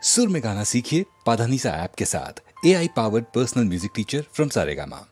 सुर में गाना सीखिए पाधानीसा ऐप के साथ। AI powered personal music teacher from Saregama.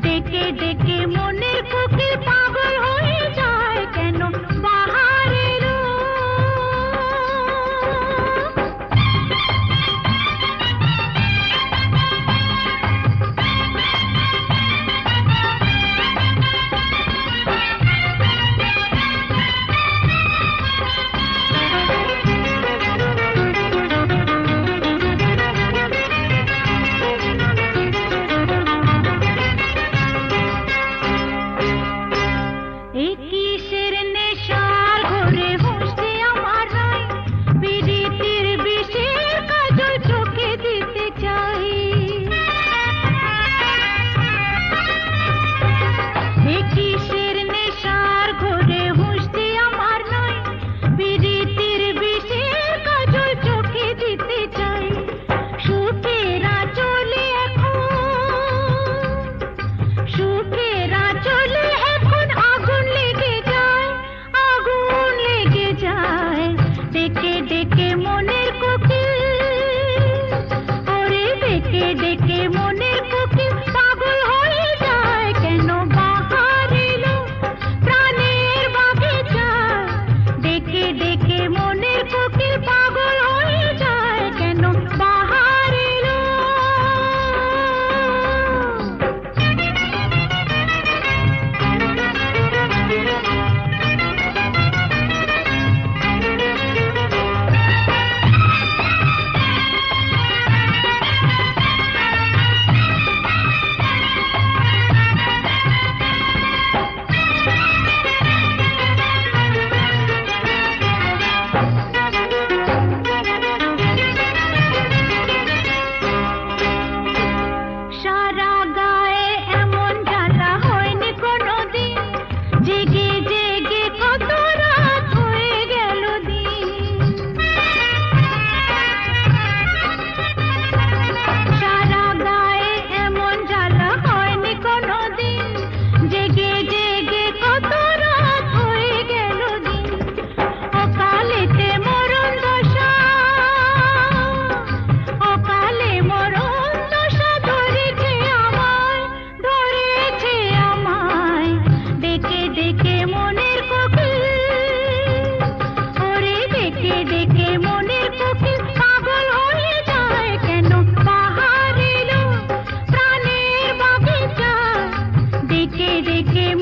ডেকে ডেকে মনের কোকিল পাগল হয়ে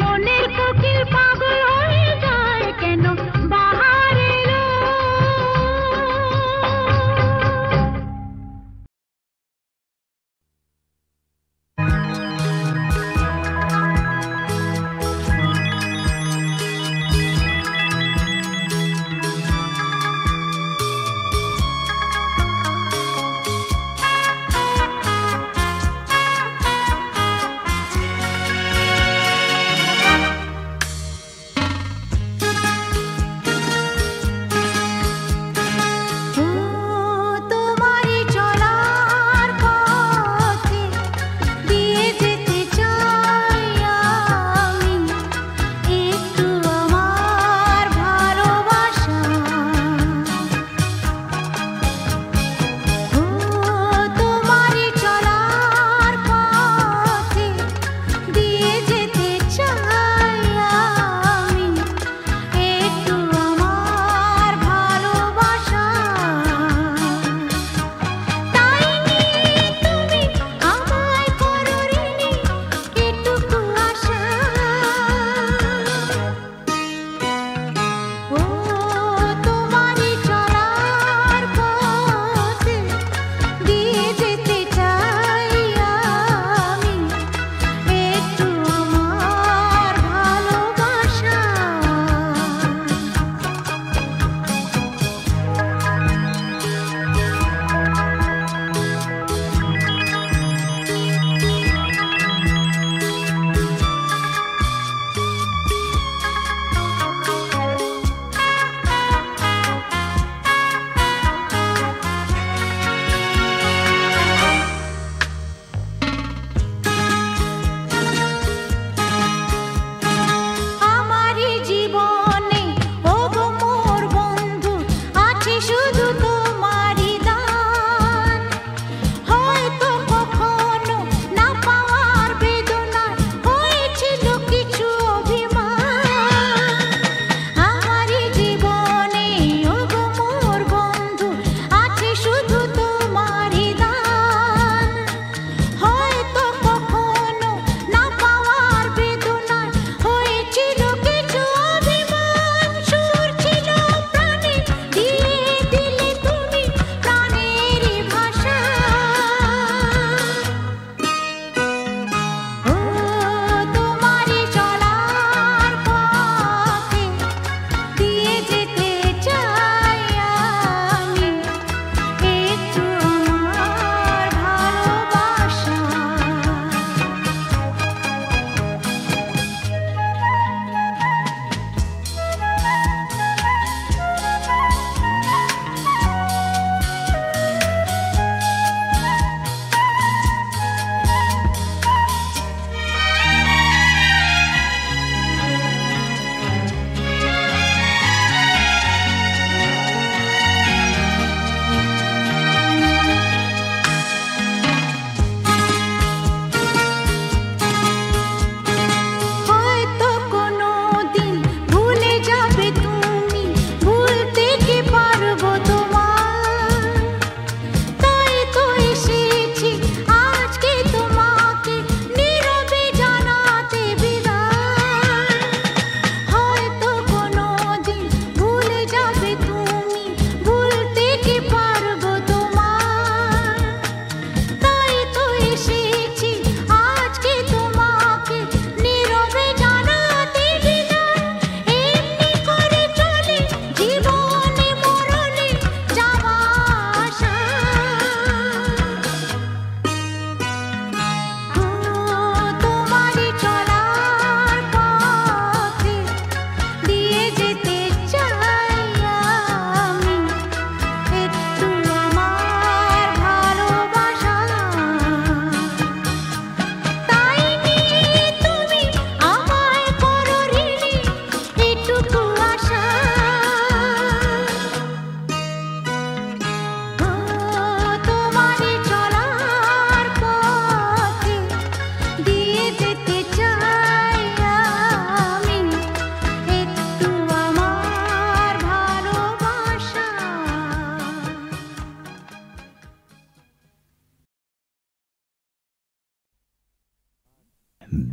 মনের কোকিল পাগল হয়ে যায় কেন বাহার এলো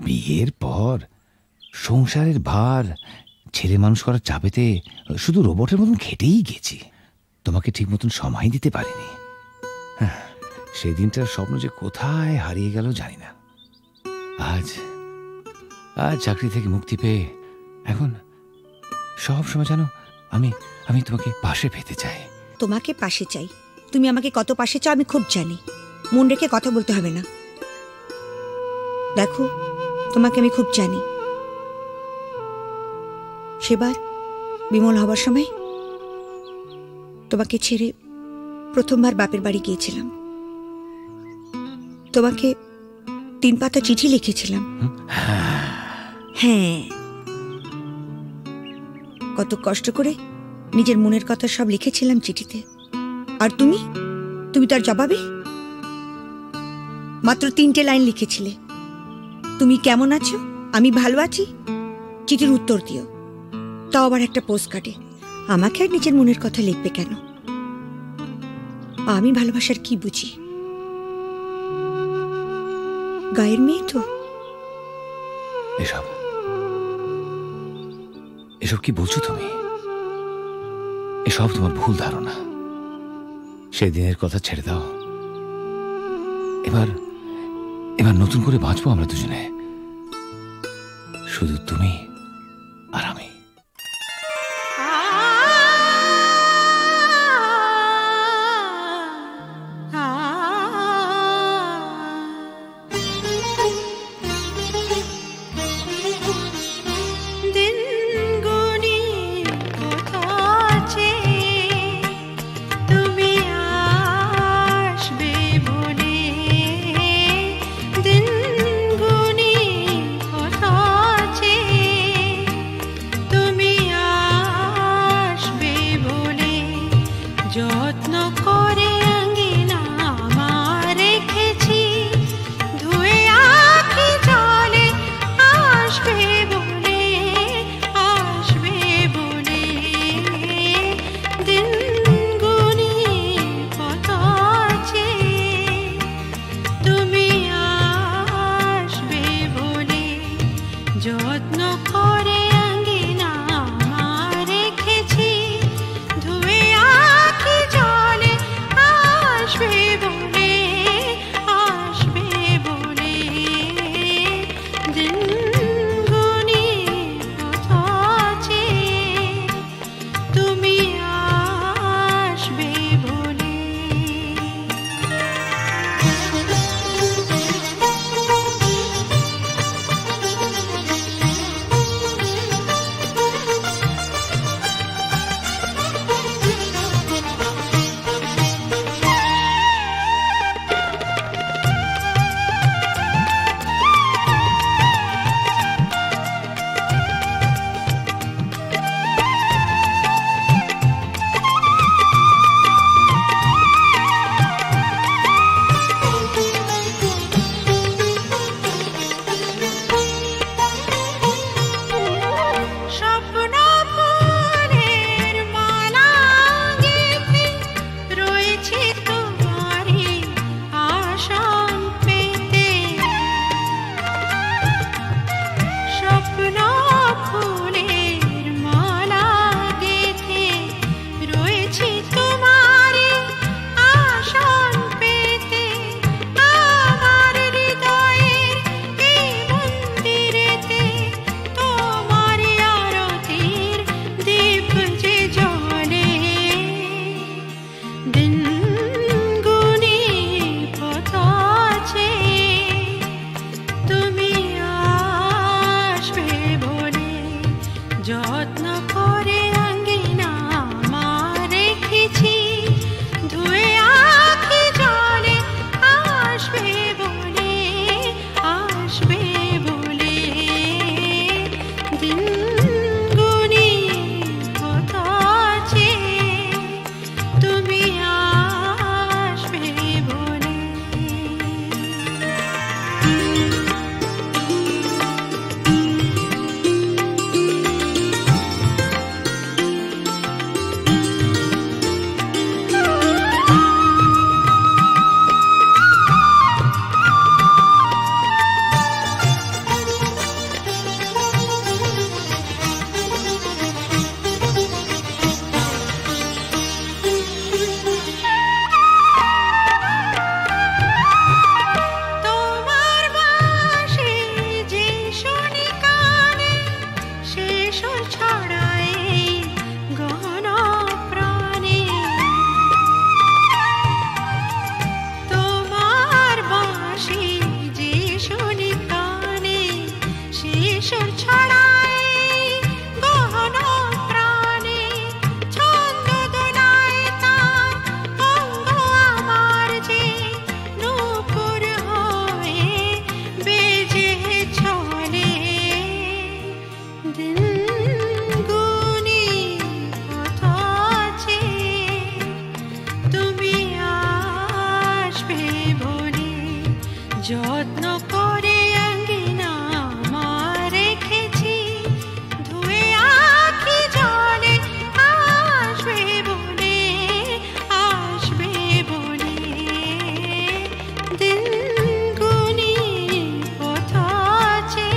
বিয়ের পর সংসারের ভার ছেলে মানুষ করার চাপেতে শুধু রোবটের মতন খেটেই গেছি, তোমাকে ঠিক মতন সময় দিতে পারিনি। সেই দিনটার স্বপ্ন যে কোথায় হারিয়ে গেল জানি না। আজ আজ চাকরি থেকে মুক্তি পেয়ে এখন সব সময় জানো আমি আমি তোমাকে পাশে পেতে চাই। তোমাকে পাশে চাই, তুমি আমাকে কত পাশে চাও আমি খুব জানি। মন রেখে কথা বলতে হবে না। দেখো, তোমাকে আমি খুব জানি। সেবার বিমল হবার সময় তোমাকে ছেড়ে প্রথমবার বাপের বাড়ি গিয়েছিলাম। তোমাকে 3 পাতা চিঠি লিখেছিলাম। হ্যাঁ, কত কষ্ট করে নিজের মনের কথা সব লিখেছিলাম চিঠিতে। আর তুমি তার জবাবে মাত্র 3টে লাইন লিখেছিলে, তুমি কেমন আছো, আমি ভালো আছি, চিঠির উত্তর দিও। তাও আবার একটা পোস্ট কার্ডে। আমাকে আর নিজের মনের কথা লিখবে কেন? আমি ভালোবাসার কি বুঝি? গায়ের মেয়ে তো। এসব এসব কি বলছো তুমি? এসব তোমার ভুল ধারণা। সেদিনের কথা ছেড়ে দাও। এবার নতুন করে বাঁচবো আমরা দুজনে, শুধু তুমি আর আমি। সুর ছড়ায় গহন প্রাণে তোমার বাঁশি যে শুনি কানে সে সুর ছড়ায় গহন প্রাণে ছন্দ দোলায় তার অঙ্গ আমার যে নূপুর হয়ে বেজে চলে দিন গুনি পথ আছে তুমি আসবে বলে যত্ন করে আঙ্গিনা আমার রেখেছি ধুয়ে আখি জলে আসবে বলে দিন গুনি পথ আছে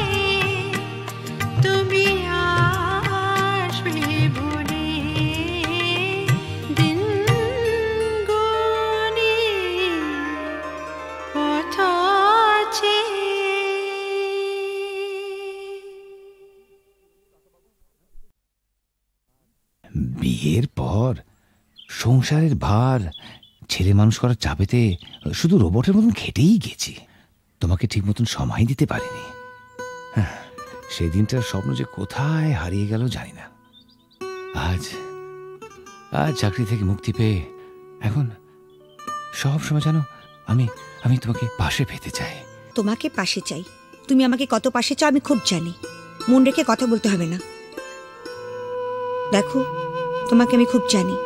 তুমি আসবে বলে দিন গুনি পথ আছে বিয়ের পর সংসারের ভার ছেলে মানুষ করার চাপেতে শুধু রোবটের মতন খেটেই গেছি। তোমাকে ঠিক মতন সময় দিতে পারিনি। সেই দিনটার স্বপ্ন যে কোথায় হারিয়ে গেল জানি না। আজ চাকরি থেকে মুক্তি পেয়ে এখন সব সময় জানো আমি তোমাকে পাশে পেতে চাই। তোমাকে পাশে চাই, তুমি আমাকে কত পাশে চাও আমি খুব জানি। মন রেখে কথা বলতে হবে না। দেখো, তোমাকে আমি খুব জানি।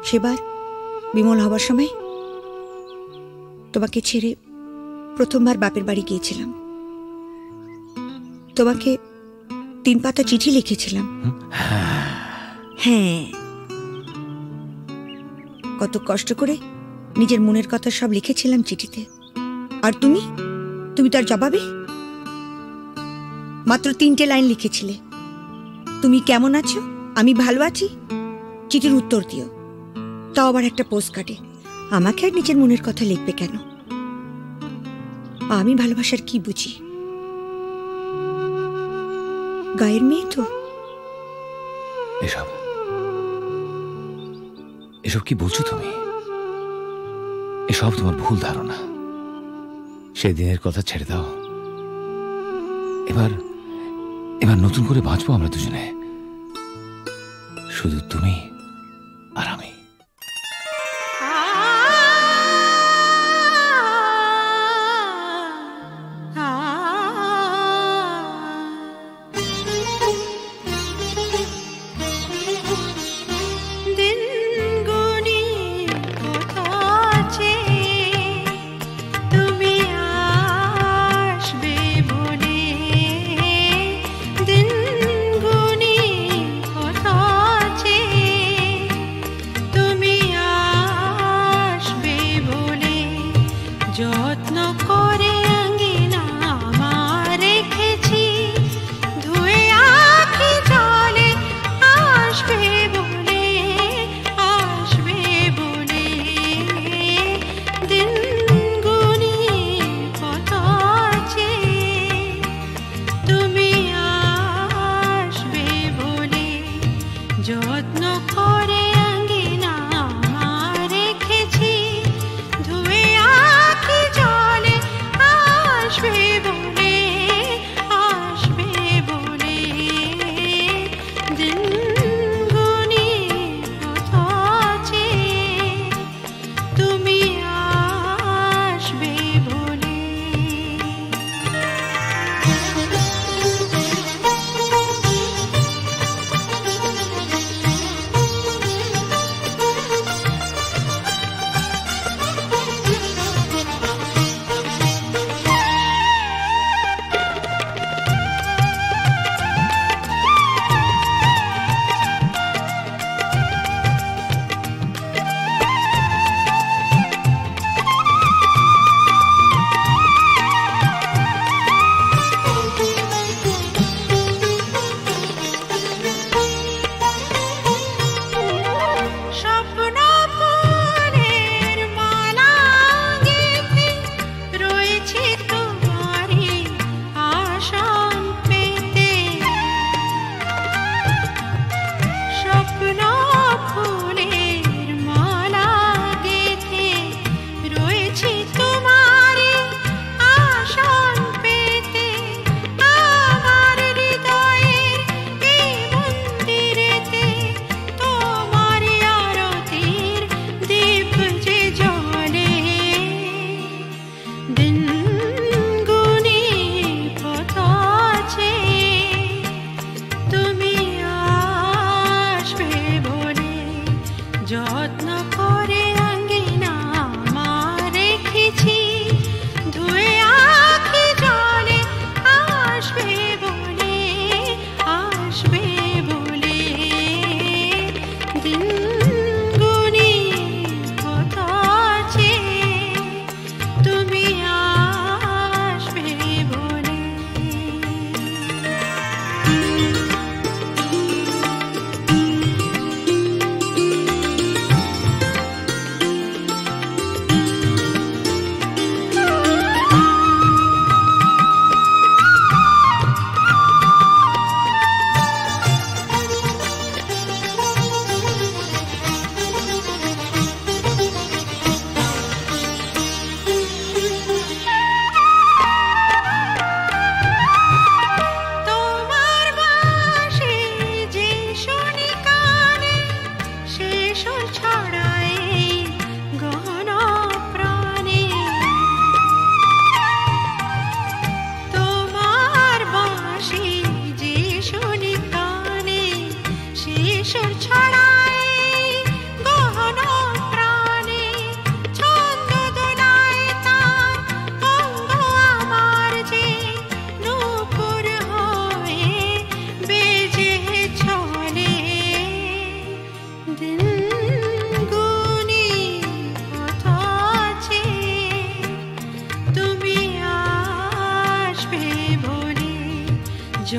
সেবার বিমল হবার সময় তোমাকে ছেড়ে প্রথমবার বাপের বাড়ি গিয়েছিলাম। তোমাকে 3 পাতা চিঠি লিখেছিলাম। হ্যাঁ, কত কষ্ট করে নিজের মনের কথা সব লিখেছিলাম চিঠিতে। আর তুমি তার জবাবে মাত্র 3টে লাইন লিখেছিলে, তুমি কেমন আছো, আমি ভালো আছি, চিঠির উত্তর দিও। তাও আবার একটা পোস্ট কার্ডে। আমাকে আর নিজের মনের কথা লিখবে কেন? আমি ভালোবাসার কি বুঝি? গায়ের মেয়ে তো। এসব কি বলছো তুমি? এসব তোমার ভুল ধারণা। সেদিনের কথা ছেড়ে দাও। এবার নতুন করে বাঁচবো আমরা দুজনে, শুধু তুমি আর আমি। যত্ন করে আঙ্গিনা আমার রেখেছি ধুয়ে আখি জলে আসবে বলে দিন গুনি পথ আছে তুমি আসবে বলে যত্ন করে আঙ্গিনা আমার রেখেছি ধুয়ে আখি জলে আসবে বলে দিন গুনি পথ আছে তুমি আসবে বলে।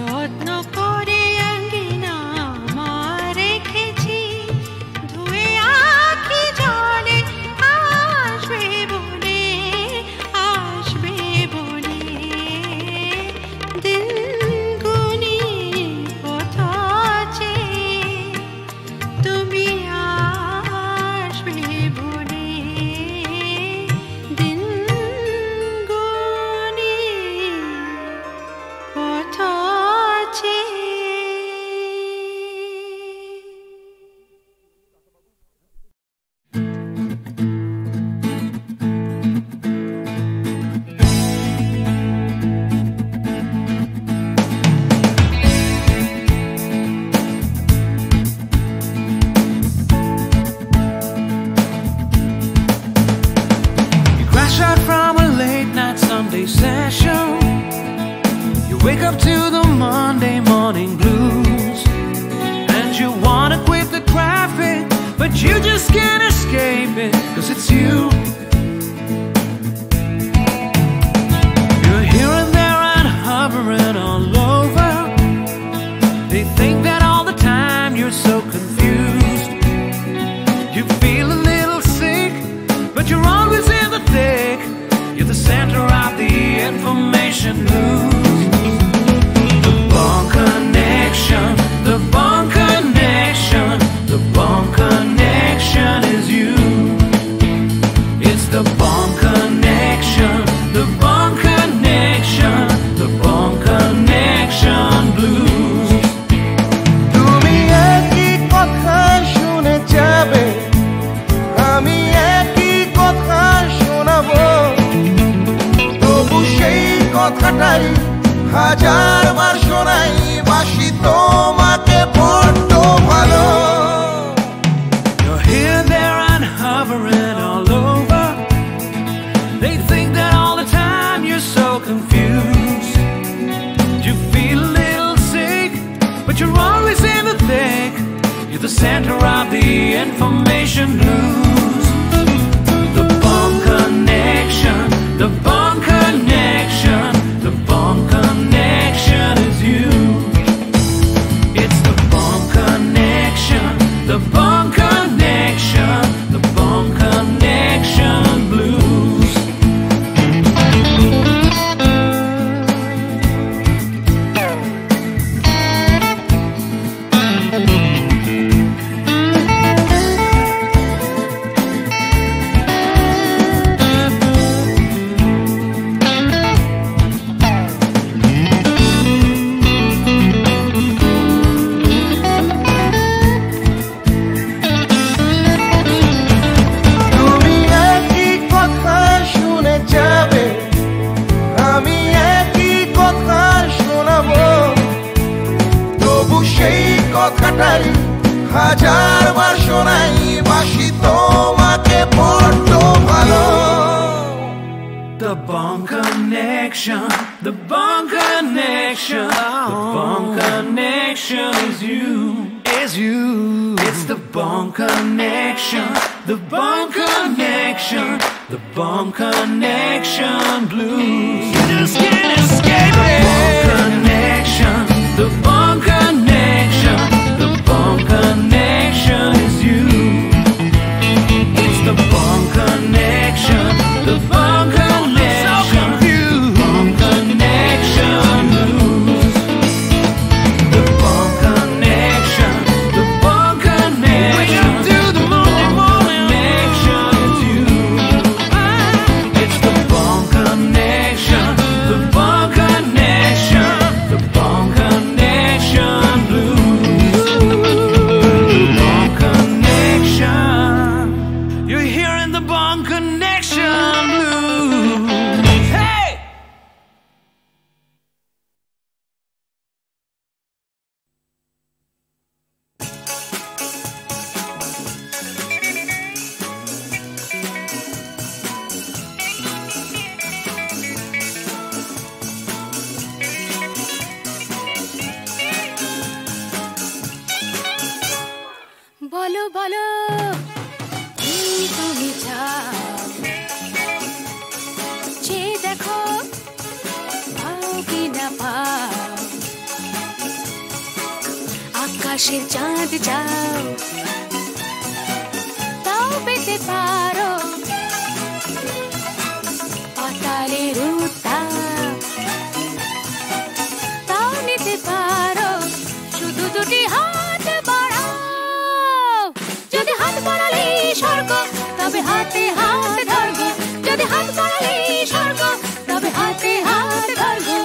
যত্ন করে আঙ্গিনা আমার রেখেছি ধুয়ে আঁখি জলে আসবে বলে দিন গুনি পথ চেয়ে তুমি আসবে বলে দিন গুনি পথ চেয়ে You crash out from a late night Sunday session. You wake up to the Monday morning blues, and you wanna quit the traffic, but you just can't escape it, 'cause it's you. You're here and there and hovering all over. They think that all the time you're so confused. You feel a little sick, but you're always in the thick. You're the center of the information news. The Bond Connection, the Bond Connection, the Bond Connection is you. It's the Bond Connection, the Bond Connection, the Bond Connection blues. তুমি একই কথা শুনে যাবে, আমি একই কথা শোনাবো, তবু সেই কথাটাই হাজারবার শোনাই, বাসি তোমাকে বড্ড ভালো। You're here, there, and hovering all over. They think that all the time you're so confused. You feel a little sick, but you're always in the thick. You're the center of the information news. The Bond Connection, the Bond Connection, the Bond Connection is you. It's the Bond Connection, the Bond Connection, the Bond Connection blues. তুমি একই কথা শুনে যাবে, আমি একই কথা শোনাবো, তবু সেই কথাটাই হাজারবার শোনাই, বাসি তোমাকে বড্ড ভালো। The Bond Connection, the Bond Connection, the Bond Connection is you, is you. It's the Bond Connection, the Bond Connection, the Bond Connection blues. You just can't escape it. The Bond Connection, the Bond Connection, the Bond Connection is you. It's the Bond Connection, the Bond Connection, Bond Connection blues. The Bond Connection, the Bond Connection. Wake up to the Monday morning connection is you. It's the Bond Connection, the Bond Connection, the Bond Connection blues. The Bond Connection. You're hearing the Bond Connection blues. Hey! বলো বলো কি তুমি চাও, চেয়ে দেখো পাও কি না পাও, আকাশের চাঁদ চাও, তাও পেতে পারো পাতালের উত্তাপ, তাও নিতে পারো শুধু দুটি হাত বাড়াও। যদি হাত বাড়ালে স্বর্গ, তবে হাতে হাত ধরবো। যদি হাত বাড়ালে স্বর্গ, তবে হাতে হাত ধরবো।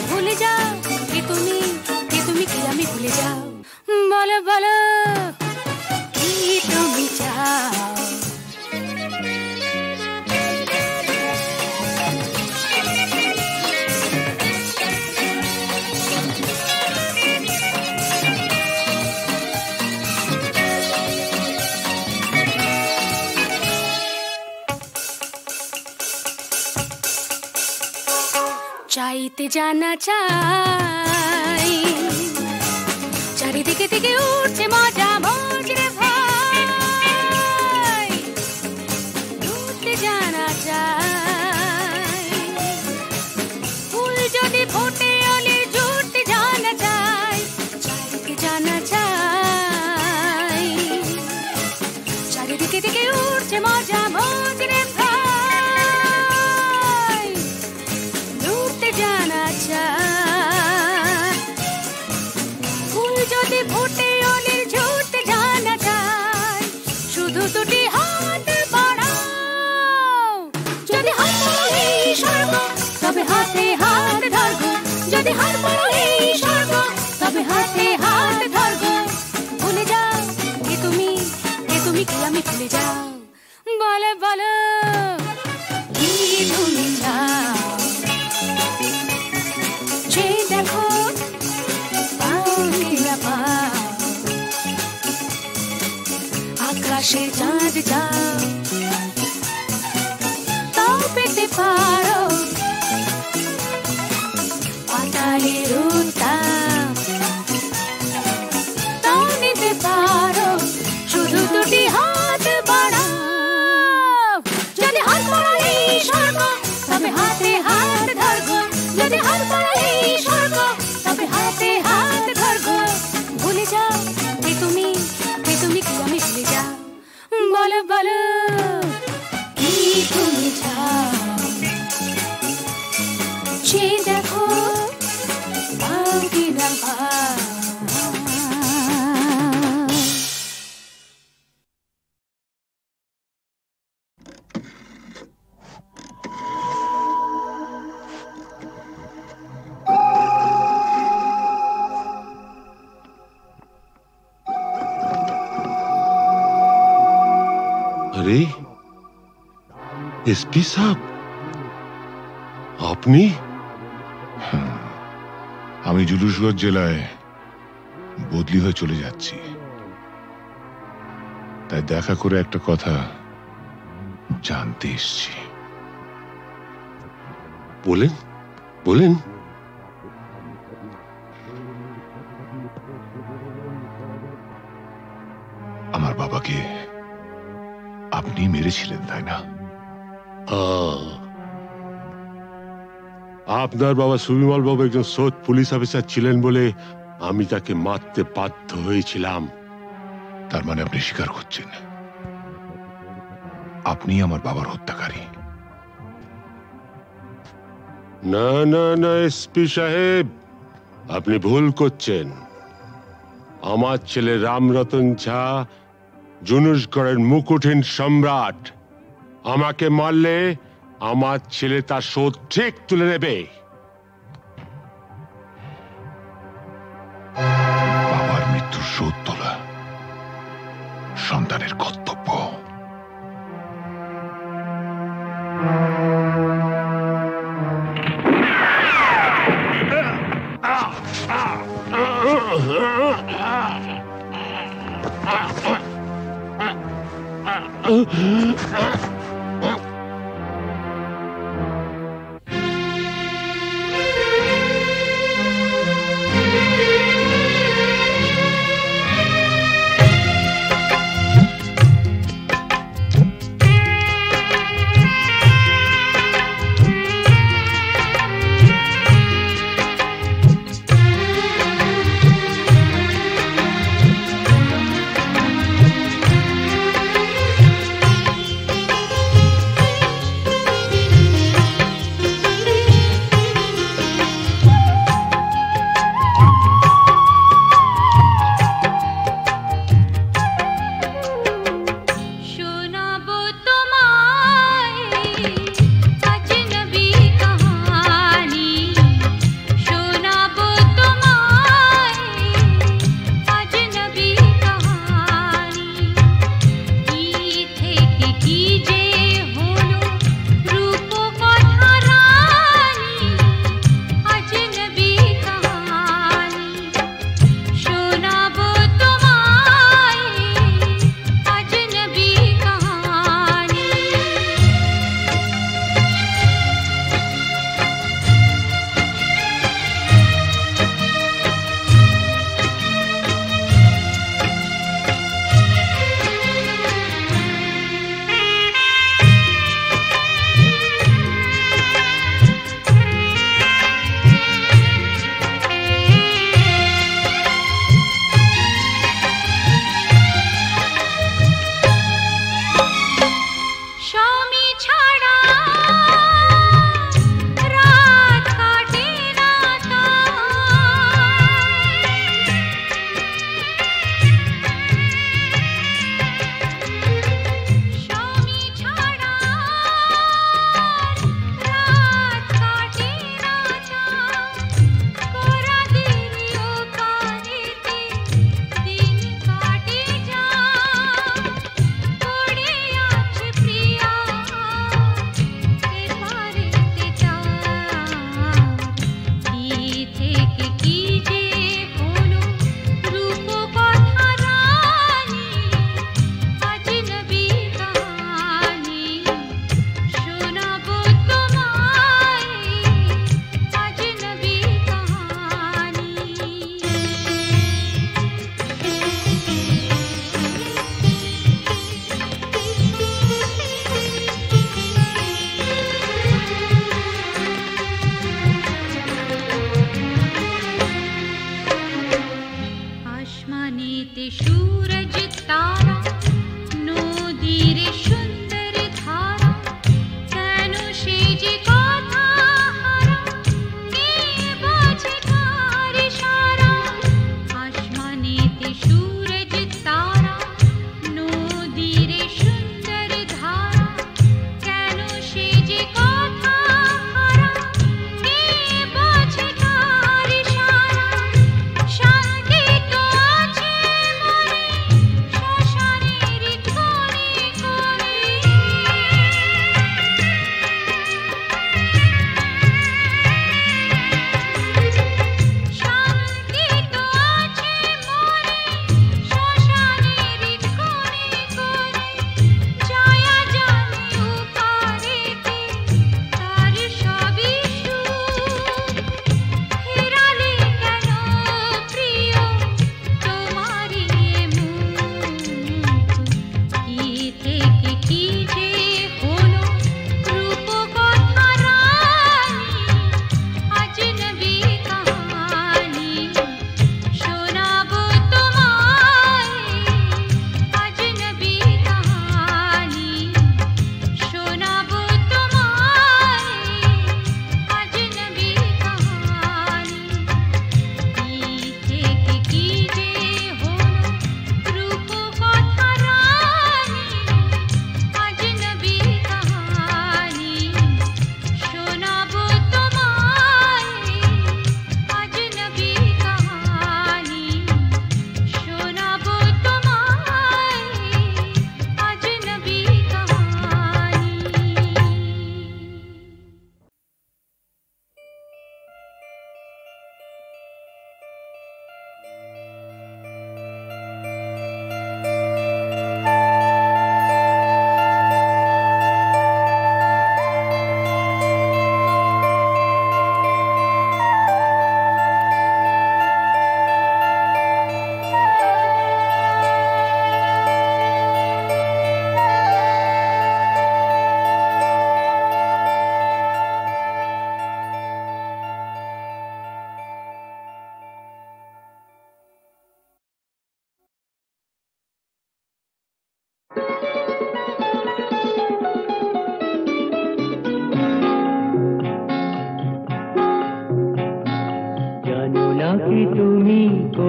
ভুলে যাও কে তুমি, কে তুমি, কি আমি ভুলে যাও। বলো বলো কি তুমি চাও। চাইতে জানা চাই, চারিদিকে থেকে উঠছে মজা মজরে ভাই। উঠতে জানা চাই, ফুল যদি ফোটে অলির জুটতে জানা চাই। চাইতে জানা চাই, চারিদিকে থেকে উঠছে মজা মজরে ভাই। উঠতে জানা চাই, ফুল যদি ফোটে অলির ঝুটতে জানা চাই। শুধু দুটি হাত বাড়াও। যদি হাত বাড়ালে স্বর্গ, তবে হাতে হাত ধরবো। যদি হাত বাড়ালে স্বর্গ, তবে হাতে হাত ধরবো। ভুলে যাও কে তুমি, কে তুমি, কি আমি ভুলে যাও। বলে বলো কি তুমি চাও। যে দেখো পাও কি না পাও, আকাশে চাঁদ চাও, তাও পেতে পারো পাতালের উত্তাপ, তাও নিতে পারো শুধু দুটি হাত বাড়াও। যদি হাত বাড়ালে স্বর্গ, তবে হাতে হাত ধরবো। যদি হাত বাড়ালে স্বর্গ, তবে হাতে হাত ধরবো। ভুলে যাও কে তুমি, কে তুমি, কি আমি ভুলে যাও। বলো বলো কি তুমি চাও। যে দেখো পাও কি না পাও। अरे एसपी साहब, আপনি? আমি জুলুসগঞ্জ জেলায় বদলি হয়ে চলে যাচ্ছি, তাই দেখা করে একটা কথা জানতে এসেছি। বলেন বলেন। আমার বাবাকে আপনি মেরেছিলেন, তাই না? আপনার বাবা সুবিমল বাবু একজন সৎ পুলিশ অফিসার ছিলেন বলে আমি তাকে মারতে বাধ্য হয়েছিলাম। তার মানে আপনি স্বীকার করছেন আপনি আমার বাবার হত্যাকারী? না না না এসপি সাহেব, আপনি ভুল করছেন। আমার ছেলে রামরতন ঝা জুনুসগড়ের মুকুটহীন সম্রাট। আমাকে মারলে আমার ছেলে তার শোধ ঠিক তুলে নেবে। বাবার মৃত্যুর শোধ তোলা সন্তানের কর্তব্য।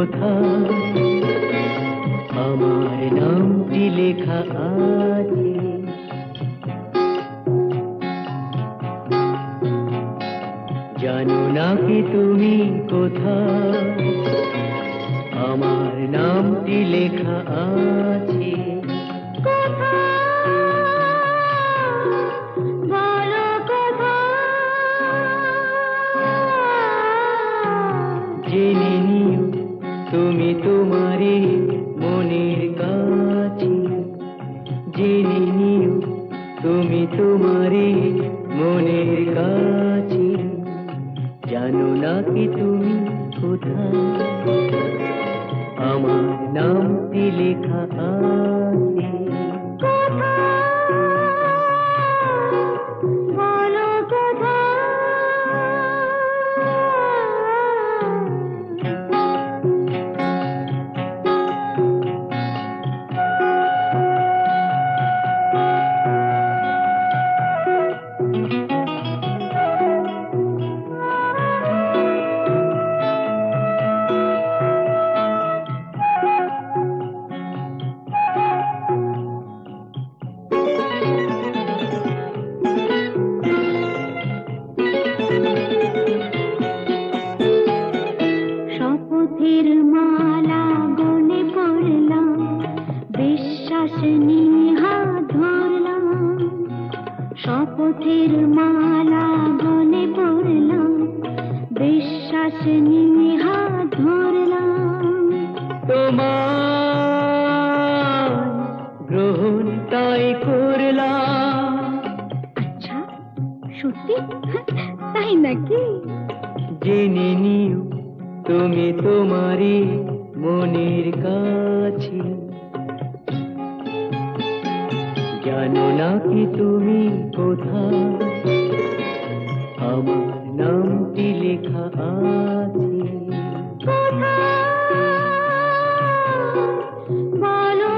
কোথায় আমার নামটি লেখা আছে জানো না কি তুমি কোথায় আমার নামটি লেখা আছে জেনে নিও তুমি তোমারই মনের কাছে জেনে নিও তুমি তোমারই মনের কাছে জানো না কি তুমি কোথায় আমার নামটি লেখা আছে শপথের মালা গলে পড়লাম বিশ্বাস নিয়ে হাত ধরলাম তোমার গ্রহণ তাই করলাম আচ্ছা সত্যি তাই নাকি জেনে নিও তুমি তোমারই মনের কাছে জানো না কি তুমি কোথায় আমার নামটি লেখা আছে বলো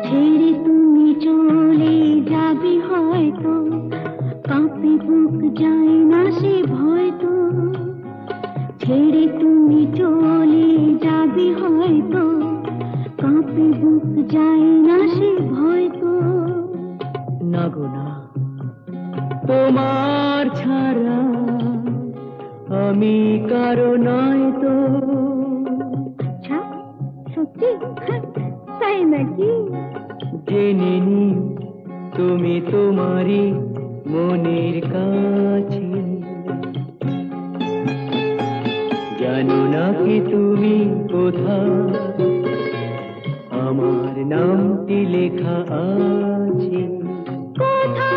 ছেড়ে তুমি চলে যাবে হয়তো কাঁপে বুক যায় না সে ভয় তো ছেড়ে তুমি চলে যাবে হয়তো কাঁপে বুক যায় না সে ভয় তো না গো না তোমার ছাড়া আমি কারো নয় তো আচ্ছা সত্যি তাই নাকি জেনে নিও তুমি তোমারই মনের কাছে জানো না কি তুমি কোথায় আমার নামটি লেখা আছে বলো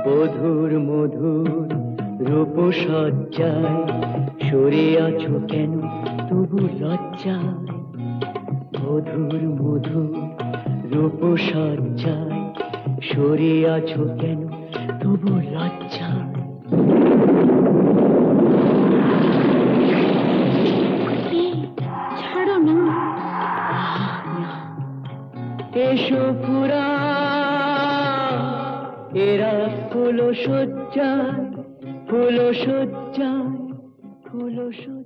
মধুর মধুর রূপসজ্জায় সরে আছো কেন তবু লজ্জায় মধুর মধুর রূপসজ্জায় সরে আছো কেন তবু লজ্জায় ছাড়ো না এসো পুরা এরা হলো সজ্জায় হলো সজ্জায় হলো সজ্জায়